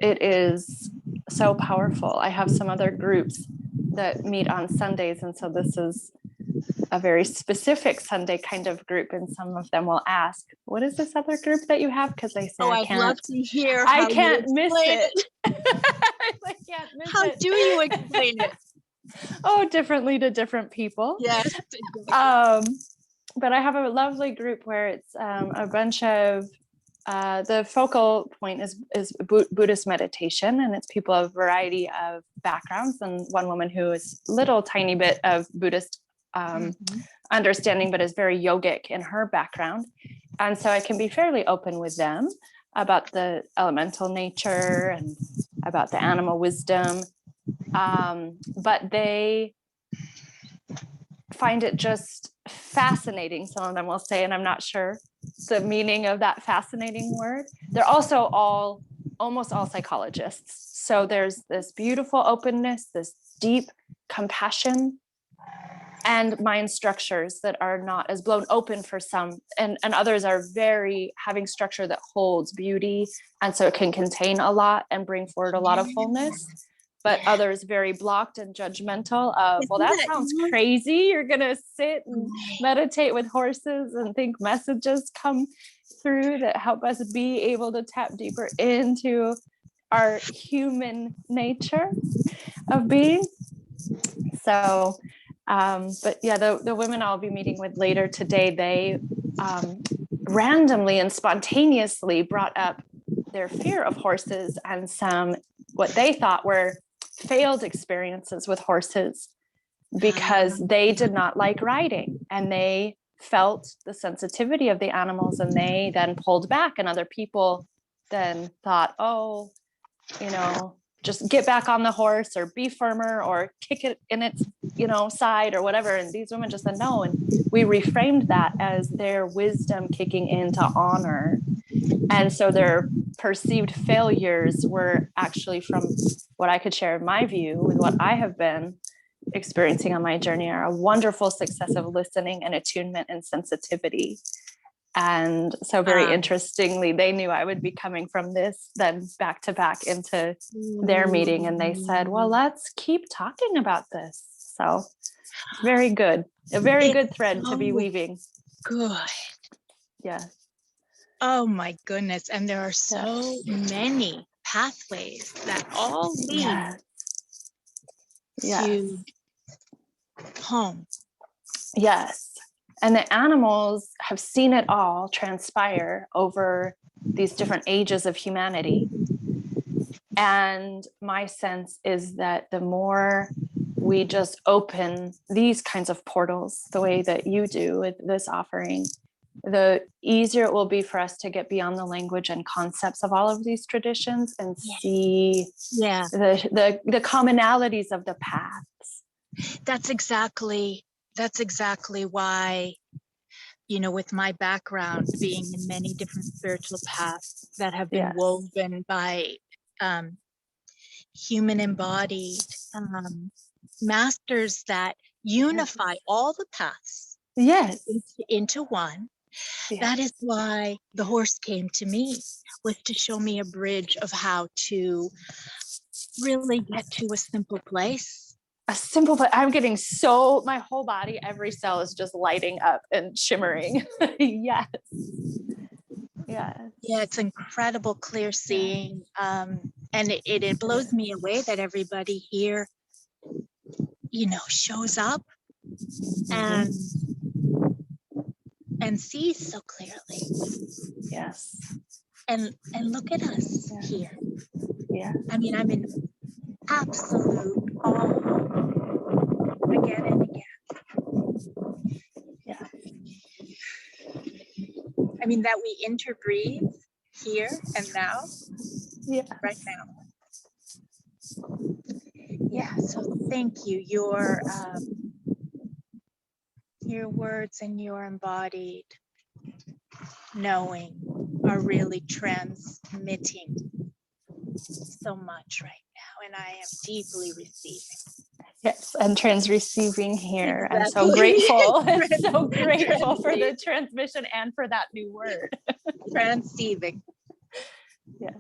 it is so powerful. I have some other groups that meet on Sundays, and so this is a very specific Sunday kind of group, and some of them will ask, what is this other group that you have? Because I say, Oh, I I'd can't, love to hear I how you can't miss explain it. I can't miss How it. do you explain it? Oh, differently to different people. Yes. Exactly. But I have a lovely group where it's a bunch of the focal point is Buddhist meditation, and it's people of a variety of backgrounds, and one woman who is little tiny bit of Buddhist understanding, but is very yogic in her background. And so I can be fairly open with them about the elemental nature and about the animal wisdom. But they find it just fascinating, some of them will say, and I'm not sure the meaning of that fascinating word. They're also almost all psychologists. So there's this beautiful openness, this deep compassion, and mind structures that are not as blown open for some, and others are very having structure that holds beauty, and so it can contain a lot and bring forward a lot of fullness. But others very blocked and judgmental of, well, that sounds crazy. You're gonna sit and meditate with horses and think messages come through that help us be able to tap deeper into our human nature of being. So but yeah, the women I'll be meeting with later today, they randomly and spontaneously brought up their fear of horses and some what they thought were failed experiences with horses, because they did not like riding and they felt the sensitivity of the animals, and they then pulled back, and other people then thought, oh, just get back on the horse or be firmer or kick it in its side or whatever. And these women just said no, and we reframed that as their wisdom kicking into honor. And so their perceived failures were actually, from what I could share in my view with what I have been experiencing on my journey, are a wonderful success of listening and attunement and sensitivity. And so very interestingly, they knew I would be coming from this then back to back into their meeting. And they said, well, let's keep talking about this. So very good. A very good thread to be weaving. Good. Yeah. Oh my goodness. And there are so many pathways that all lead to home. Yes. And the animals have seen it all transpire over these different ages of humanity. And my sense is that the more we just open these kinds of portals, the way that you do with this offering, the easier it will be for us to get beyond the language and concepts of all of these traditions and see the commonalities of the paths. That's exactly why, with my background being in many different spiritual paths that have been woven by human embodied masters that unify all the paths into one. That is why the horse came to me, was to show me a bridge of how to really get to a simple place. I'm getting my whole body, every cell is just lighting up and shimmering. Yes. Yeah, it's incredible clear seeing. And it blows me away that everybody here, shows up and sees so clearly. Yes. And look at us here. Yeah. I mean, I'm in absolute awe again and again. Yeah. I mean, that we interbreathe here and now. Yeah. Right now. Yeah. So thank you. Your words and your embodied knowing are really transmitting so much right now, and I am deeply receiving. Yes, and trans receiving here. I'm so Exactly. grateful. I'm so grateful for the Transceiving. transmission and for that new word. Transceiving. Yes.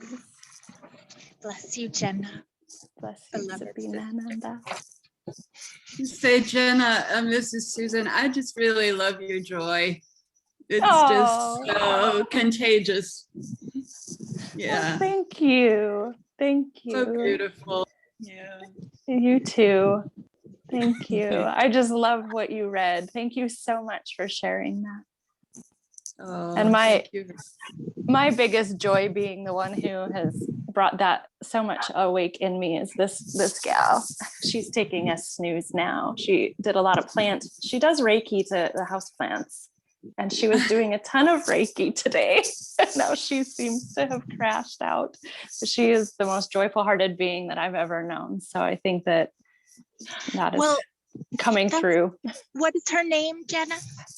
Bless you, Jenna. Bless you, Beloved Sabina sister. Nanda. Say, Jenna, Mrs. Susan, I just really love your joy. It's just Oh, so contagious. well, Yeah, thank you. Thank so you. beautiful. Yeah. You too. Thank you. I just love what you read. Thank you so much for sharing that. Oh, And thank you. my biggest joy being the one who has brought that so much awake in me is this gal. She's taking a snooze now. She did a lot of she does Reiki to the house plants, and she was doing a ton of Reiki today. Now she seems to have crashed out. She is the most joyful hearted being that I've ever known. So I think that is Well, coming through. what is her name, Jenna?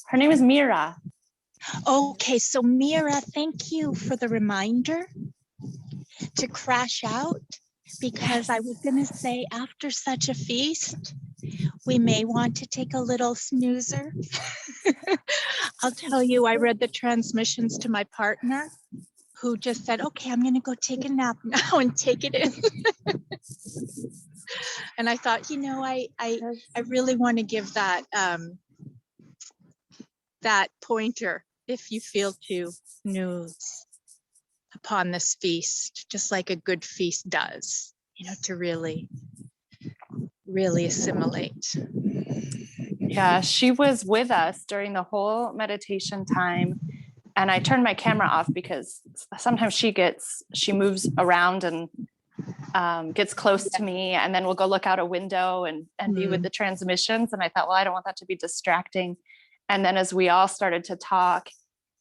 Her name is Mira. Okay, so Mira, thank you for the reminder to crash out, because I was going to say after such a feast, we may want to take a little snoozer. I'll tell you, I read the transmissions to my partner who just said, okay, I'm going to go take a nap now and take it in. And I thought, I really want to give that that pointer if you feel to snooze upon this feast, just like a good feast does, to really assimilate. Yeah, she was with us during the whole meditation time. And I turned my camera off because sometimes she moves around and gets close to me, and then we'll go look out a window and be with the transmissions. And I thought, well, I don't want that to be distracting. And then as we all started to talk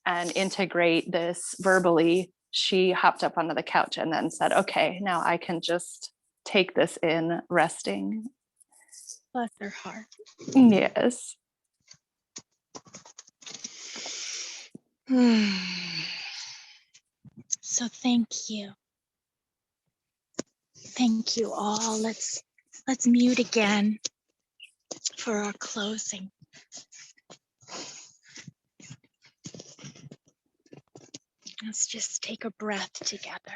and integrate this verbally, she hopped up onto the couch and then said, okay, now I can just take this in, resting. Bless her heart. Yes. So thank you. Thank you all. Let's mute again for our closing. Let's just take a breath together.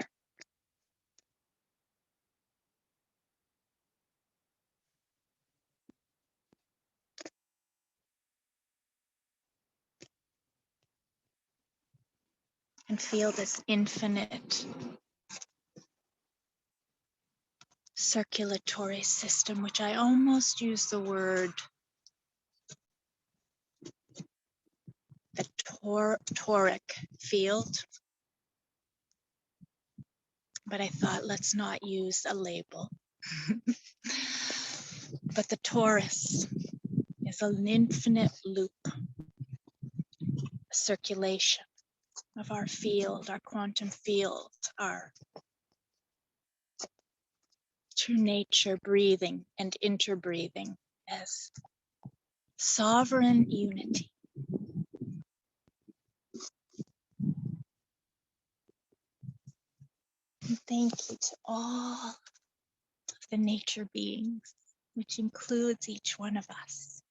And feel this infinite circulatory system, which I almost use the word the toric field, but I thought let's not use a label. But the torus is an infinite loop, a circulation of our field, our quantum field, our true nature breathing and interbreathing as sovereign unity. And thank you to all of the nature beings, which includes each one of us,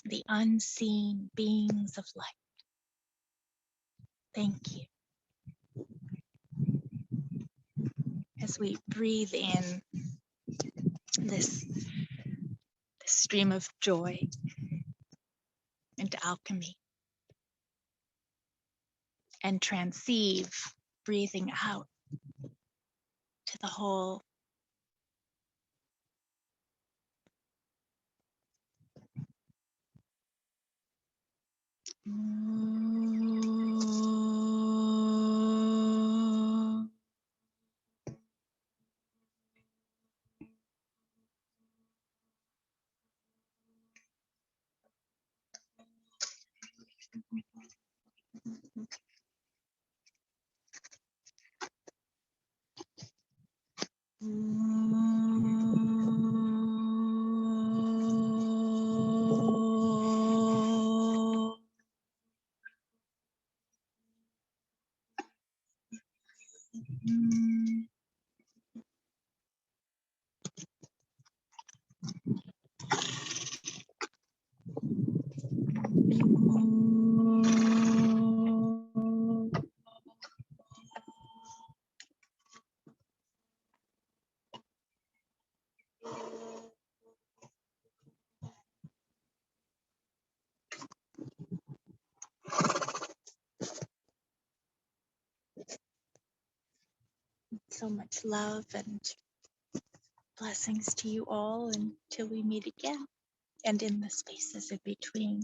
the unseen beings of light. Thank you. As we breathe in this stream of joy and alchemy, and transceive, breathing out to the whole. So much love and blessings to you all until we meet again and in the spaces in between.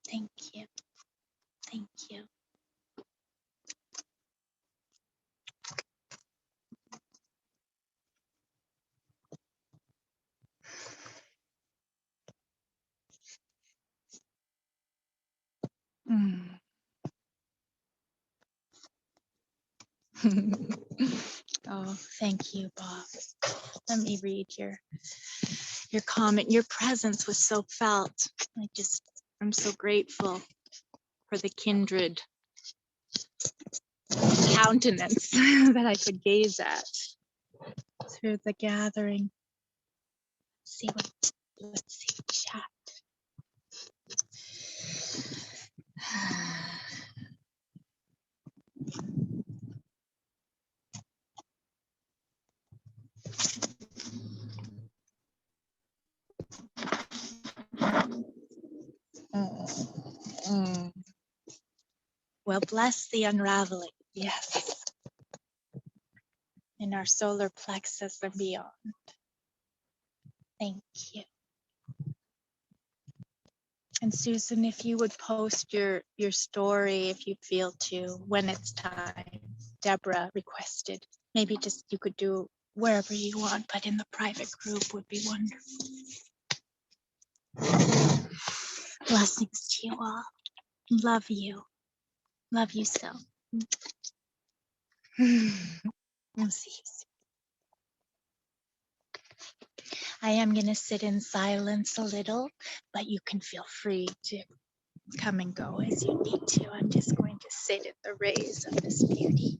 Thank you. Thank you. Mm. Oh, thank you, Bob. Let me read your comment. Your presence was so felt. I'm so grateful for the kindred countenance that I could gaze at through the gathering. Let's see chat. Mm. Well, bless the unraveling. Yes. In our solar plexus and beyond. Thank you. And Susan, if you would post your story, if you feel to, when it's time. Deborah requested, maybe just you could do wherever you want, but in the private group would be wonderful. Blessings to you all. Love you. Love you so. I'll see you soon. I am going to sit in silence a little, but you can feel free to come and go as you need to. I'm just going to sit in the rays of this beauty.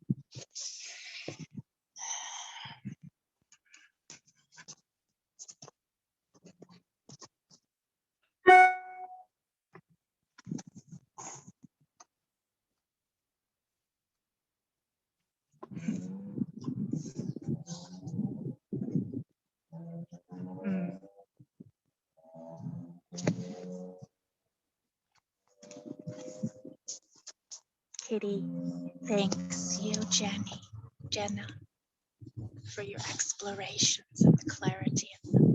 Mm. Kitty, thanks you, Jenna, for your explorations and the clarity of them.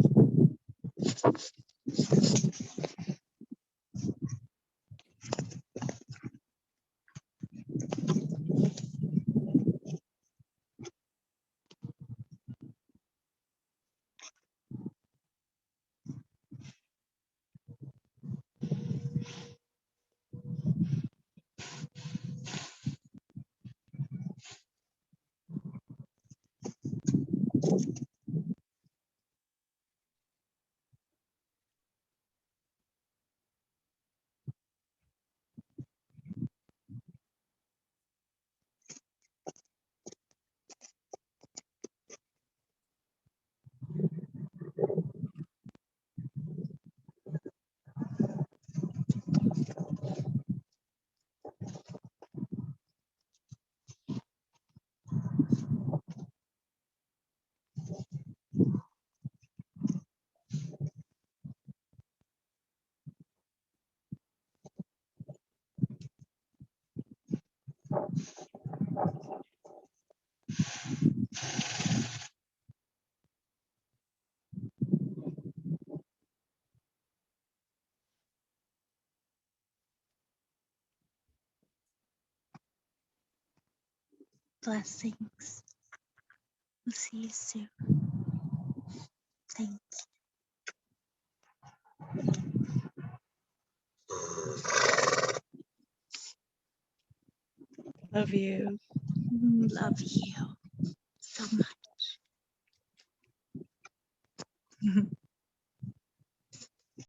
Blessings. We'll see you soon. Thanks. Love you. Love you.